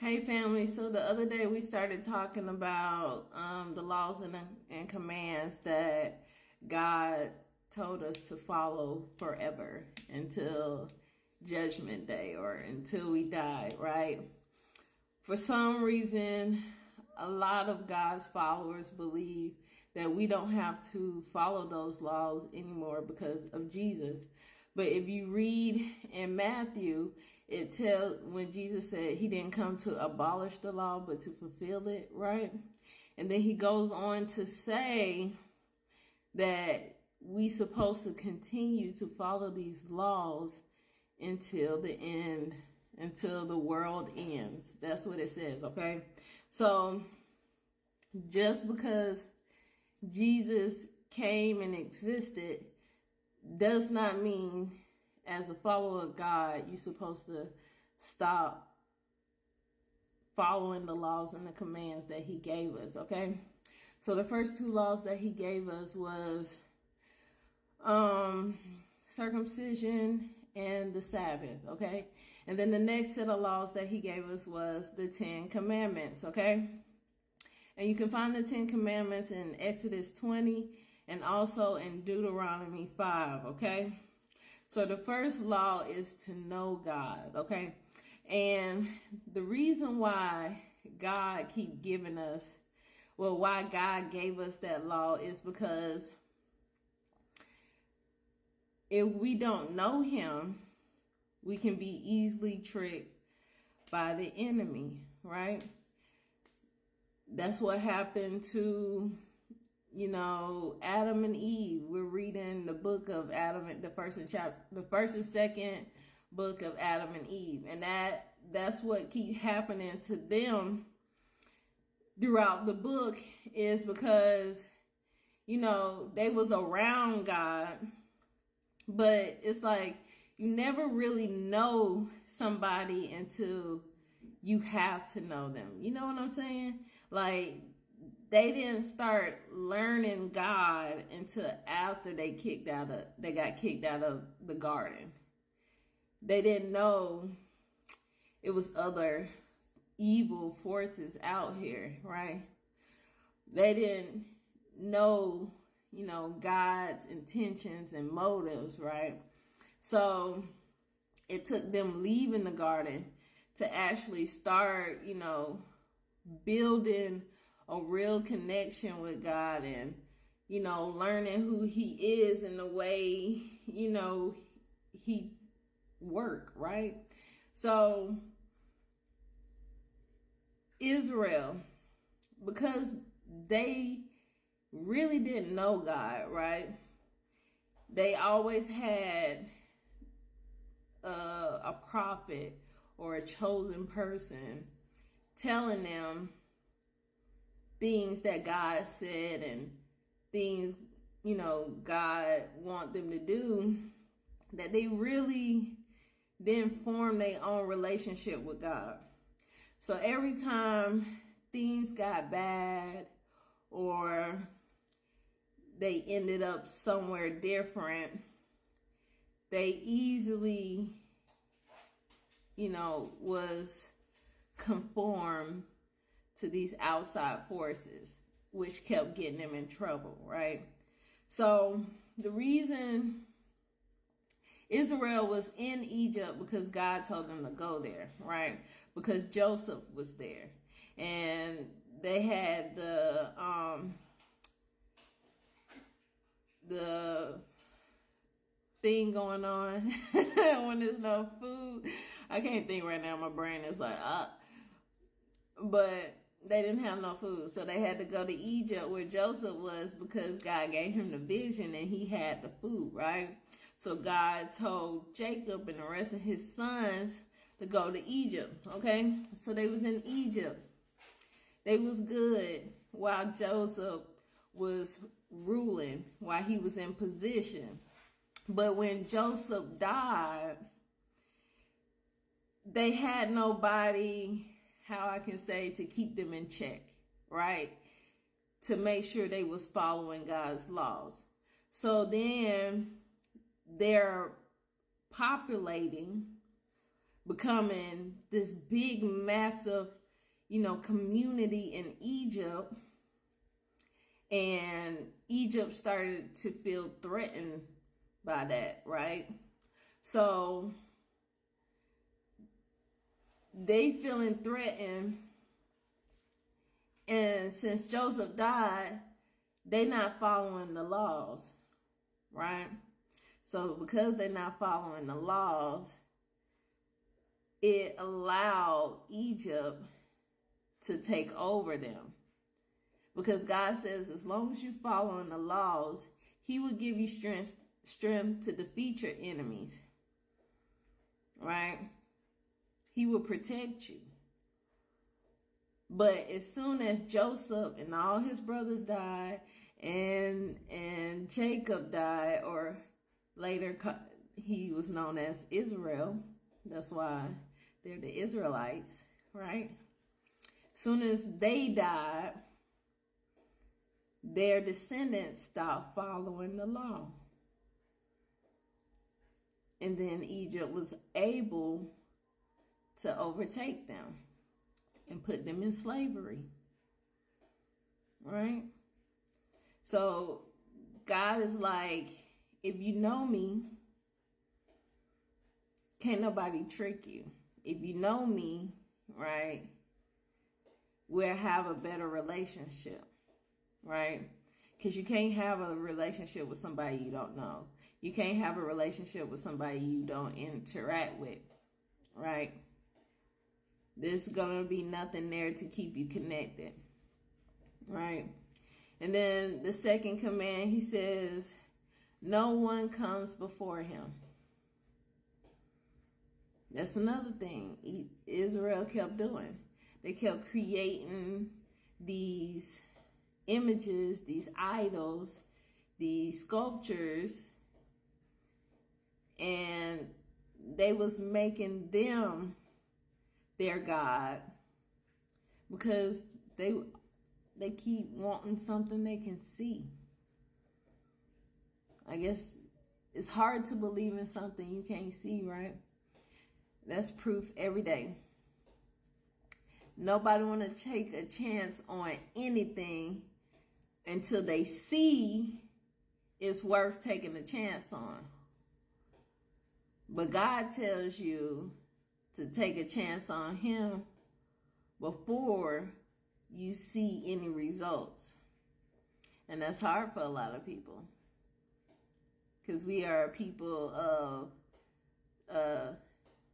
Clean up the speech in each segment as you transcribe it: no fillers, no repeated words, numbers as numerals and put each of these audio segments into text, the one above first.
Hey family, so the other day we started talking about the laws and commands that God told us to follow forever until judgment day or until we die, right? For some reason, a lot of God's followers believe that we don't have to follow those laws anymore because of Jesus. But if you read in Matthew, it tells when Jesus said he didn't come to abolish the law, but to fulfill it, right? And then he goes on to say that we supposed to continue to follow these laws until the end, until the world ends. That's what it says, okay? So just because Jesus came and existed does not mean as a follower of God, you're supposed to stop following the laws and the commands that he gave us, okay? So the first two laws that he gave us was circumcision and the Sabbath, okay? And then the next set of laws that he gave us was the 10 Commandments, okay? And you can find the 10 Commandments in Exodus 20 and also in Deuteronomy 5, okay? So the first law is to know God, okay? And the reason why God keep giving us, why God gave us that law is because if we don't know him, we can be easily tricked by the enemy, right? That's what happened to, Adam and Eve. We're reading the book of Adam, the first and second book of Adam and Eve. And that's what keeps happening to them throughout the book is because, they was around God, but it's like you never really know somebody until you have to know them. You know what I'm saying? Like, they didn't start learning God until after they got kicked out of the garden. They didn't know it was other evil forces out here, right? They didn't know, God's intentions and motives, right? So it took them leaving the garden to actually start, building a real connection with God and, learning who he is and the way, he work, right? So Israel, because they really didn't know God, right? They always had a prophet or a chosen person telling them things that God said and things, God want them to do, that they really didn't form their own relationship with God. So every time things got bad or they ended up somewhere different, they easily, was conformed to these outside forces, which kept getting them in trouble, right? So the reason Israel was in Egypt because God told them to go there, right? Because Joseph was there. And they had the thing going on when there's no food. I can't think right now. My brain is like, But they didn't have no food. So they had to go to Egypt where Joseph was because God gave him the vision and he had the food, right? So God told Jacob and the rest of his sons to go to Egypt, okay? So they was in Egypt. They was good while Joseph was ruling, while he was in position. But when Joseph died, they had nobody, how I can say, to keep them in check, right? To make sure they was following God's laws. So then they're populating becoming this big, massive, community in Egypt. And Egypt started to feel threatened by that, right? So they feeling threatened. And since Joseph died, they not following the laws, right? So because they're not following the laws, it allowed Egypt to take over them. Because God says, as long as you're following the laws, he will give you strength to defeat your enemies. Right? He will protect you. But as soon as Joseph and all his brothers died, and Jacob died, or later he was known as Israel. That's why they're the Israelites, right? As soon as they died, their descendants stopped following the law. And then Egypt was able to overtake them and put them in slavery. Right? So God is like, if you know me, can't nobody trick you. If you know me, right, we'll have a better relationship. Right? Because you can't have a relationship with somebody you don't know. You can't have a relationship with somebody you don't interact with. Right? There's going to be nothing there to keep you connected. Right? And then the second command, he says, no one comes before him. That's another thing Israel kept doing. They kept creating these images, these idols, these sculptures, and they was making them their God because they keep wanting something they can see. I guess it's hard to believe in something you can't see, right? That's proof every day. Nobody want to take a chance on anything until they see it's worth taking a chance on. But God tells you to take a chance on him before you see any results. And that's hard for a lot of people. Because we are people of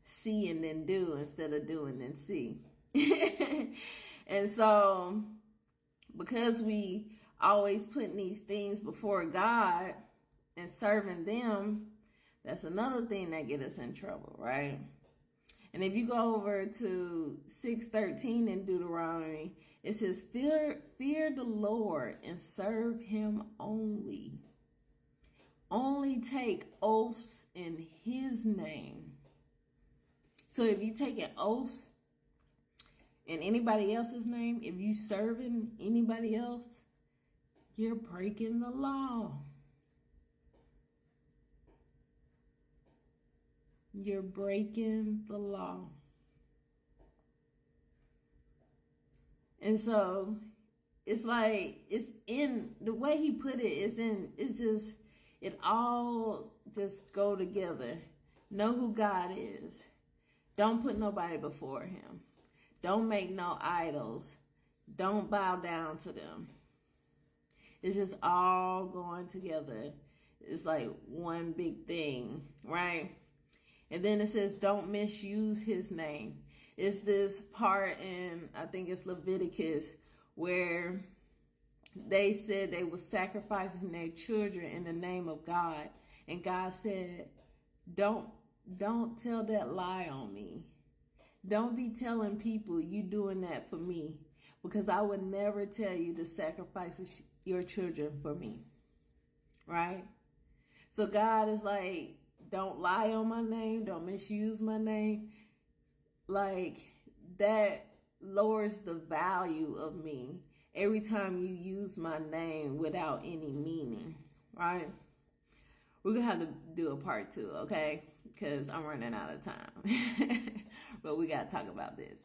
see and then do instead of do and then see. And so, because we always putting these things before God and serving them, that's another thing that get us in trouble, right? And if you go over to 6:13 in Deuteronomy, it says, fear the Lord and serve him only. Only take oaths in his name. So if you taking oaths in anybody else's name, if you serving anybody else, you're breaking the law. You're breaking the law. And so it's like, it's in the way he put it, it all just go together. Know who God is. Don't put nobody before him. Don't make no idols. Don't bow down to them. It's just all going together. It's like one big thing, right? And then it says, don't misuse his name. It's this part in, I think it's Leviticus, where they said they were sacrificing their children in the name of God. And God said, don't tell that lie on me. Don't be telling people you doing that for me, because I would never tell you to sacrifice your children for me. Right? So God is like, don't lie on my name. Don't misuse my name. Like, that lowers the value of me every time you use my name without any meaning. Right? We're going to have to do a part 2, okay? because I'm running out of time. But we got to talk about this.